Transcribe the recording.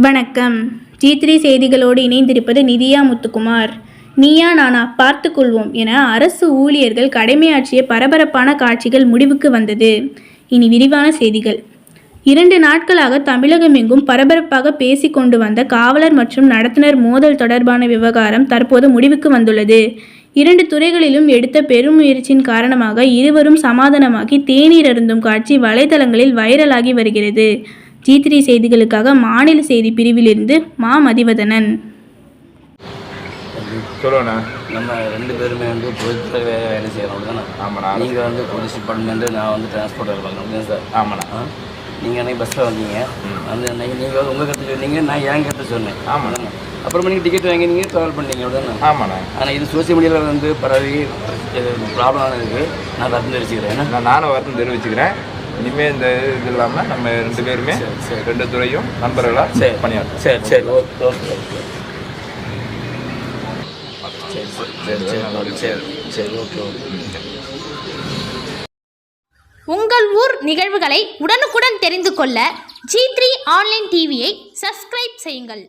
வணக்கம். G3 செய்திகளோடு இணைந்திருப்பது நிதியா முத்துக்குமார். நீயா நானா பார்த்துக்கொள்வோம் என அரசு ஊழியர்கள் கடமையாற்றிய பரபரப்பான காட்சிகள் முடிவுக்கு வந்தது. இனி விரிவான செய்திகள். 2 நாட்களாக தமிழகமெங்கும் பரபரப்பாக பேசிக் கொண்டு வந்த காவலர் மற்றும் நடத்துனர் மோதல் தொடர்பான விவகாரம் தற்போது முடிவுக்கு வந்துள்ளது. 2 துறைகளிலும் எடுத்த பெரும் முயற்சியின் காரணமாக இருவரும் சமாதானமாகி தேநீர் அருந்தும் காட்சி வலைதளங்களில் வைரலாகி வருகிறது. G3 செய்திகளுக்காக மாநில செய்தி பிரிவிலிருந்து மா மதிவதனன். சொல்லுண்ணா. நம்ம 2 பேருமே பொதுத்துறை வேலை செய்யணும் தானே? ஆமாண்ணா. நீங்கள் போலீஸ் டிபார்ட்மெண்ட்டு, நான் டிரான்ஸ்போர்ட் வேலை பார்க்கணும் சார். ஆமாண்ணா. நீங்கள் அன்றைக்கி பஸ்ஸில் வந்தீங்க, நீங்கள் உங்கள் கருத்து சொன்னீங்க, நான் என் கருத்து சொன்னேன். ஆமாண்ணா. அப்புறமா நீங்கள் டிக்கெட் வாங்கி நீங்கள் ட்ராவல் பண்ணீங்க தானே? ஆமாண்ணா. ஆனால் இது சோசியல் மீடியாவில் பரவி ப்ராப்ளம் இருக்குது. நான் வருத்தம் தெரிவிச்சுக்கிறேன். நானும் வருத்தம் தெரிவிச்சுக்கிறேன். இனிமேல் இந்த இது இல்லாமல் நம்ம 2 பேருமே 2 துறையும் நண்பர்களாக பணியாற்றும். சரி ஓகே உங்கள் ஊர் நிகழ்வுகளை உடனுக்குடன் தெரிந்து கொள்ள G3 ஆன்லைன் டிவியை சப்ஸ்கிரைப் செய்யுங்கள்.